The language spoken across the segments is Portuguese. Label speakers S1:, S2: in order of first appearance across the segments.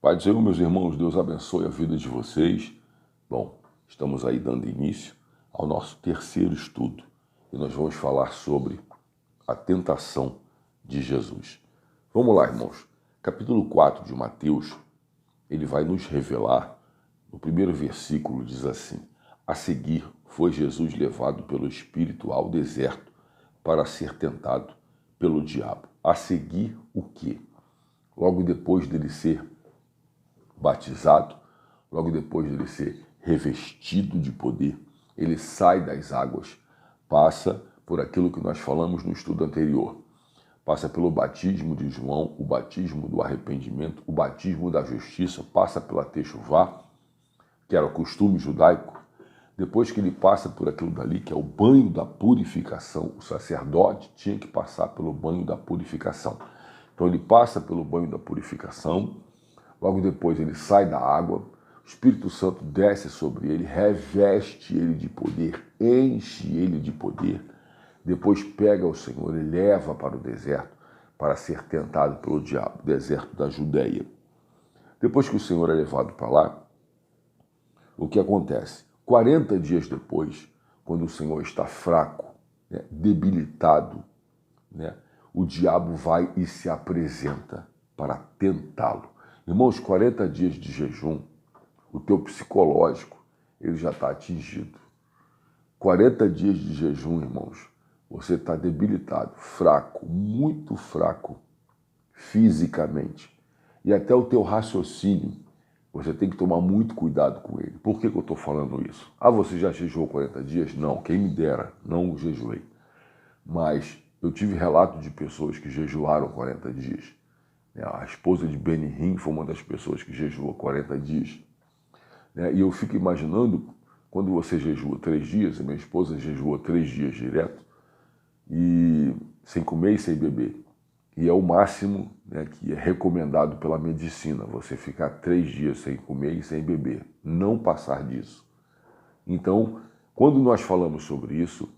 S1: Pai do Senhor, meus irmãos, Deus abençoe a vida de vocês. Bom, estamos aí dando início ao nosso terceiro estudo e nós vamos falar sobre a tentação de Jesus. Vamos lá, irmãos. Capítulo 4 de Mateus, ele vai nos revelar, no primeiro versículo diz assim: a seguir foi Jesus levado pelo Espírito ao deserto para ser tentado pelo diabo. A seguir o quê? Logo depois dele ser batizado, logo depois dele ser revestido de poder, ele sai das águas, passa por aquilo que nós falamos no estudo anterior, passa pelo batismo de João, o batismo do arrependimento, o batismo da justiça, passa pela techuvá, que era o costume judaico. Depois que ele passa por aquilo dali, que é o banho da purificação, o sacerdote tinha que passar pelo banho da purificação. Então ele passa pelo banho da purificação, logo depois ele sai da água, o Espírito Santo desce sobre ele, reveste ele de poder, enche ele de poder, depois pega o Senhor e leva para o deserto para ser tentado pelo diabo, deserto da Judeia. Depois que o Senhor é levado para lá, o que acontece? 40 dias depois, quando o Senhor está fraco, debilitado, o diabo vai e se apresenta para tentá-lo. Irmãos, 40 dias de jejum, o teu psicológico, ele já está atingido. 40 dias de jejum, irmãos, você está debilitado, fraco, muito fraco, fisicamente. E até o teu raciocínio, você tem que tomar muito cuidado com ele. Por que eu estou falando isso? Ah, você já jejuou 40 dias? Não, quem me dera, não jejuei. Mas eu tive relato de pessoas que jejuaram 40 dias. A esposa de Benihim foi uma das pessoas que jejuou 40 dias. E eu fico imaginando, quando você jejua 3 dias, a minha esposa jejuou 3 dias direto, e sem comer e sem beber. E é o máximo que é recomendado pela medicina, você ficar 3 dias sem comer e sem beber, não passar disso. Então, quando nós falamos sobre isso,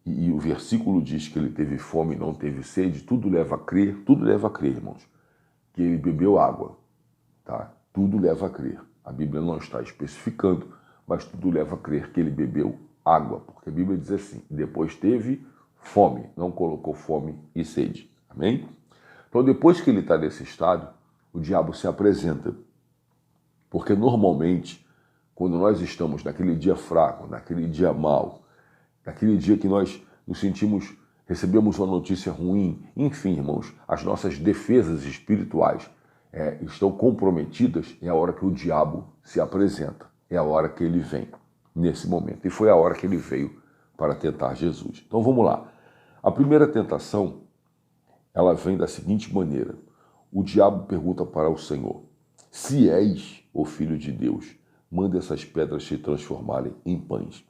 S1: e o versículo diz que ele teve fome e não teve sede, tudo leva a crer, irmãos, que ele bebeu água, tá? Tudo leva a crer. A Bíblia não está especificando, mas tudo leva a crer que ele bebeu água, porque a Bíblia diz assim: depois teve fome, não colocou fome e sede. Amém? Então, depois que ele está nesse estado, o diabo se apresenta. Porque normalmente, quando nós estamos naquele dia fraco, naquele dia mau, naquele dia que nós nos sentimos, recebemos uma notícia ruim, enfim, irmãos, as nossas defesas espirituais estão comprometidas, é a hora que o diabo se apresenta, é a hora que ele vem nesse momento. E foi a hora que ele veio para tentar Jesus. Então vamos lá. A primeira tentação, ela vem da seguinte maneira. O diabo pergunta para o Senhor: se és o Filho de Deus, manda essas pedras se transformarem em pães.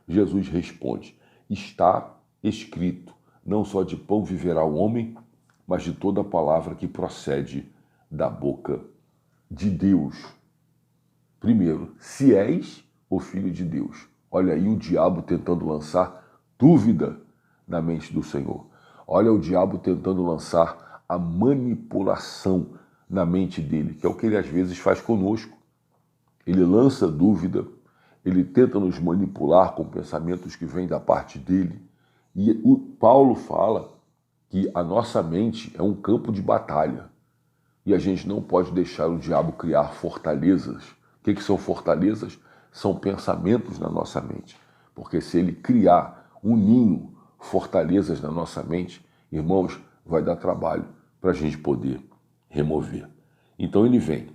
S1: Jesus responde: está escrito, não só de pão viverá o homem, mas de toda palavra que procede da boca de Deus. Primeiro, se és o Filho de Deus. Olha aí o diabo tentando lançar dúvida na mente do Senhor. Olha o diabo tentando lançar a manipulação na mente dele, que é o que ele às vezes faz conosco. Ele lança dúvida, ele tenta nos manipular com pensamentos que vêm da parte dele. E o Paulo fala que a nossa mente é um campo de batalha. E a gente não pode deixar o diabo criar fortalezas. O que são fortalezas? São pensamentos na nossa mente. Porque se ele criar um ninho, fortalezas na nossa mente, irmãos, vai dar trabalho para a gente poder remover. Então ele vem.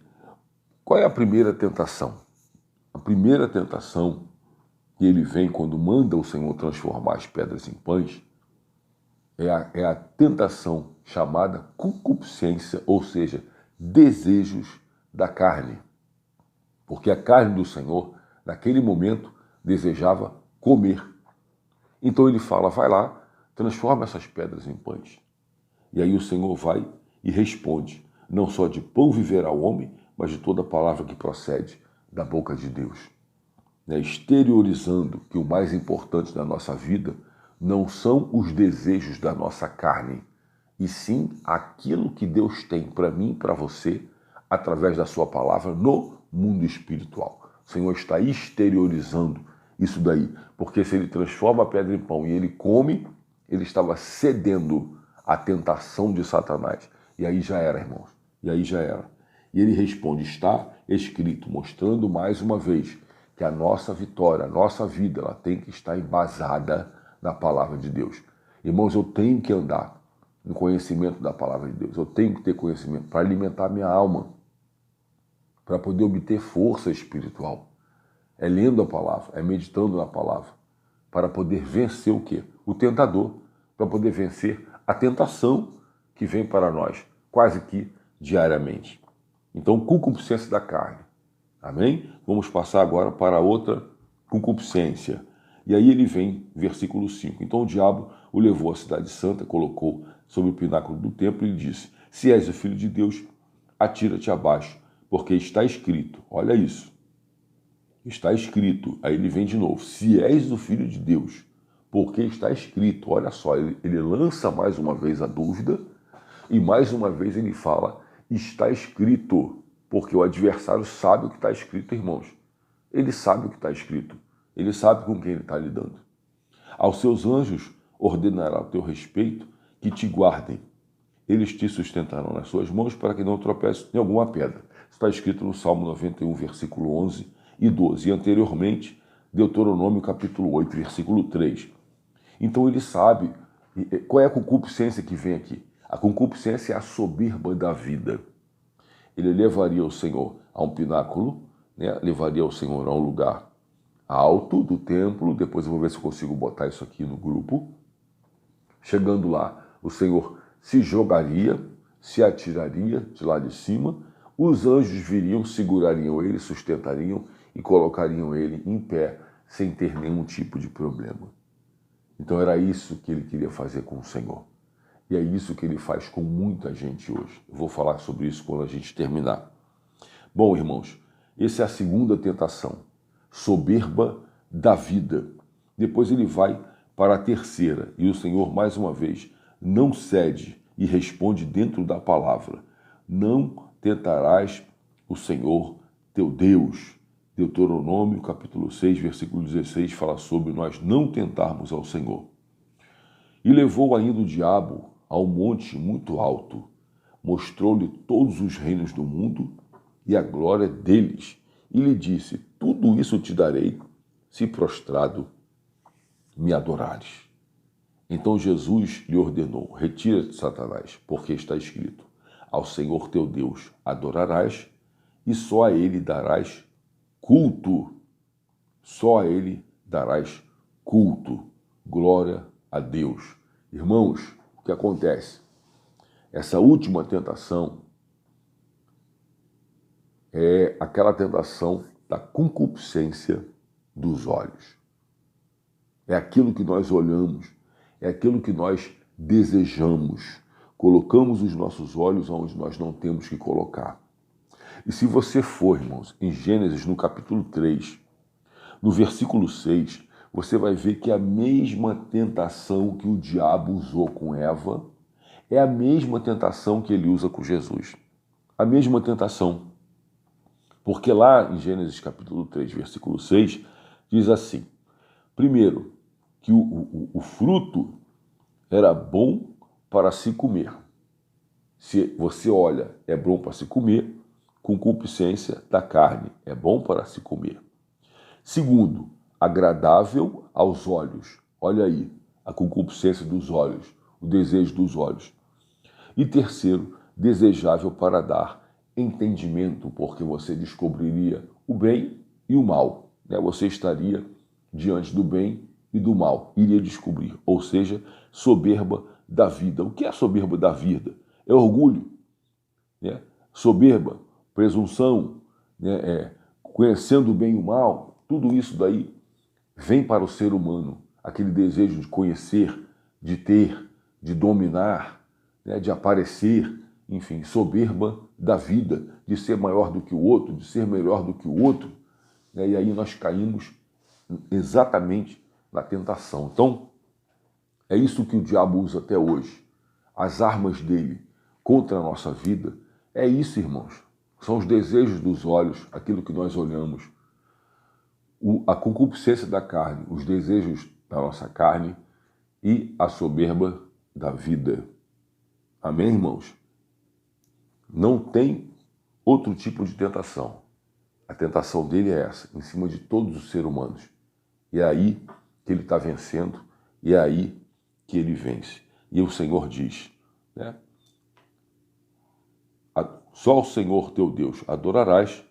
S1: Qual é a primeira tentação? A primeira tentação que ele vem quando manda o Senhor transformar as pedras em pães é a tentação chamada concupiscência, ou seja, desejos da carne. Porque a carne do Senhor, naquele momento, desejava comer. Então ele fala: vai lá, transforma essas pedras em pães. E aí o Senhor vai e responde: não só de pão viverá o homem, mas de toda palavra que procede da boca de Deus. Exteriorizando que o mais importante da nossa vida não são os desejos da nossa carne, e sim aquilo que Deus tem para mim e para você, através da sua palavra no mundo espiritual. O Senhor está exteriorizando isso daí, porque se ele transforma a pedra em pão e ele come, ele estava cedendo à tentação de Satanás. E aí já era, irmãos, e aí já era. E ele responde, está escrito, mostrando mais uma vez que a nossa vitória, a nossa vida, ela tem que estar embasada na palavra de Deus. Irmãos, eu tenho que andar no conhecimento da palavra de Deus. Eu tenho que ter conhecimento para alimentar minha alma, para poder obter força espiritual. É lendo a palavra, é meditando na palavra, para poder vencer o quê? O tentador, para poder vencer a tentação que vem para nós, quase que diariamente. Então, concupiscência da carne. Amém? Vamos passar agora para outra concupiscência. E aí ele vem, versículo 5. Então o diabo o levou à cidade santa, colocou sobre o pináculo do templo e lhe disse, se és o filho de Deus, atira-te abaixo, porque está escrito. Olha isso. Está escrito. Aí ele vem de novo. Se és o filho de Deus, porque está escrito. Olha só, ele lança mais uma vez a dúvida e mais uma vez ele fala, está escrito. Porque o adversário sabe o que está escrito, irmãos. Ele sabe o que está escrito. Ele sabe com quem ele está lidando. Aos seus anjos ordenará a teu respeito que te guardem. Eles te sustentarão nas suas mãos para que não tropeces em alguma pedra. Está escrito no Salmo 91, versículo 11 e 12. E anteriormente, Deuteronômio capítulo 8, versículo 3. Então ele sabe qual é a concupiscência que vem aqui. A concupiscência é a soberba da vida. Ele levaria o Senhor a um pináculo, né? Levaria o Senhor a um lugar alto do templo. Depois eu vou ver se eu consigo botar isso aqui no grupo. Chegando lá, o Senhor se jogaria, se atiraria de lá de cima. Os anjos viriam, segurariam ele, sustentariam e colocariam ele em pé, sem ter nenhum tipo de problema. Então era isso que ele queria fazer com o Senhor. E é isso que ele faz com muita gente hoje. Eu vou falar sobre isso quando a gente terminar. Bom, irmãos, essa é a segunda tentação. Soberba da vida. Depois ele vai para a terceira. E o Senhor, mais uma vez, não cede e responde dentro da palavra. Não tentarás o Senhor teu Deus. Deuteronômio, capítulo 6, versículo 16, fala sobre nós não tentarmos ao Senhor. E levou ainda o diabo ao monte muito alto, mostrou-lhe todos os reinos do mundo e a glória deles, e lhe disse, tudo isso te darei, se prostrado me adorares. Então Jesus lhe ordenou, retira-te, Satanás, porque está escrito, ao Senhor teu Deus adorarás, e só a ele darás culto. Só a ele darás culto. Glória a Deus. Irmãos, o que acontece? Essa última tentação é aquela tentação da concupiscência dos olhos. É aquilo que nós olhamos, é aquilo que nós desejamos. Colocamos os nossos olhos onde nós não temos que colocar. E se você for, irmãos, em Gênesis, no capítulo 3, no versículo 6, você vai ver que a mesma tentação que o diabo usou com Eva é a mesma tentação que ele usa com Jesus. A mesma tentação. Porque lá em Gênesis capítulo 3, versículo 6, diz assim, primeiro, que o fruto era bom para se comer. Se você olha, é bom para se comer, concupiscência da carne, é bom para se comer. Segundo, agradável aos olhos. Olha aí, a concupiscência dos olhos, o desejo dos olhos. E terceiro, desejável para dar entendimento, porque você descobriria o bem e o mal. Né? Você estaria diante do bem e do mal, iria descobrir. Ou seja, soberba da vida. O que é soberba da vida? É orgulho, né? Soberba, presunção, né? Conhecendo o bem e o mal. Tudo isso daí vem para o ser humano, aquele desejo de conhecer, de ter, de dominar, né, de aparecer, enfim, soberba da vida, de ser maior do que o outro, de ser melhor do que o outro, né, e aí nós caímos exatamente na tentação. Então, é isso que o diabo usa até hoje. As armas dele contra a nossa vida é isso, irmãos. são os desejos dos olhos, aquilo que nós olhamos, a concupiscência da carne, os desejos da nossa carne e a soberba da vida. Amém, irmãos? Não tem outro tipo de tentação. A tentação dele é essa, em cima de todos os seres humanos. E é aí que ele está vencendo, e é aí que ele vence. E o Senhor diz, né? Só ao Senhor teu Deus adorarás,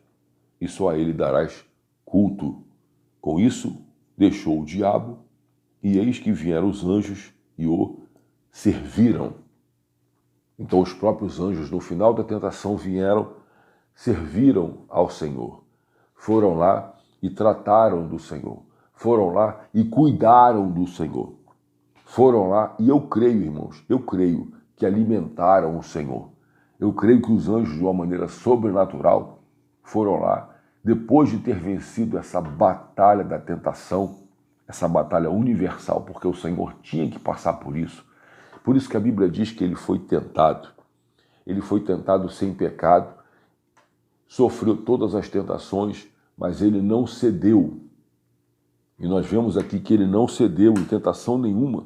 S1: e só a ele darás culto. Com isso, deixou o diabo, e eis que vieram os anjos e o serviram. Então os próprios anjos, no final da tentação, vieram, serviram ao Senhor. Foram lá e trataram do Senhor. Foram lá e cuidaram do Senhor. Foram lá e eu creio, irmãos, eu creio que alimentaram o Senhor. Eu creio que os anjos, de uma maneira sobrenatural, foram lá, depois de ter vencido essa batalha da tentação, essa batalha universal, porque o Senhor tinha que passar por isso. Por isso que a Bíblia diz que ele foi tentado. Ele foi tentado sem pecado, sofreu todas as tentações, mas ele não cedeu. E nós vemos aqui que ele não cedeu em tentação nenhuma.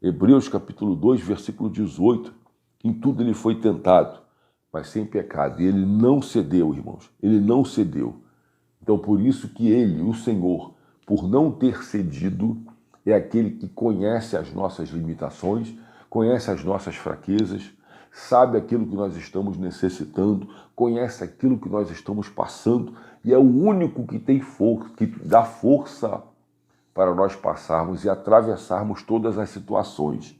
S1: Hebreus capítulo 2, versículo 18. Em tudo ele foi tentado, mas sem pecado. E ele não cedeu, irmãos. Ele não cedeu. Então, por isso que ele, o Senhor, por não ter cedido, é aquele que conhece as nossas limitações, conhece as nossas fraquezas, sabe aquilo que nós estamos necessitando, conhece aquilo que nós estamos passando, e é o único que tem força, que dá força para nós passarmos e atravessarmos todas as situações.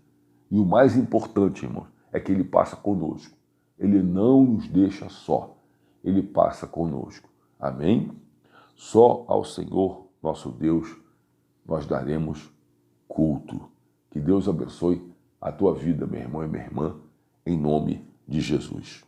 S1: E o mais importante, irmãos, é que ele passa conosco. Ele não nos deixa só. Ele passa conosco. Amém? Só ao Senhor, nosso Deus, nós daremos culto. Que Deus abençoe a tua vida, meu irmão e minha irmã, em nome de Jesus.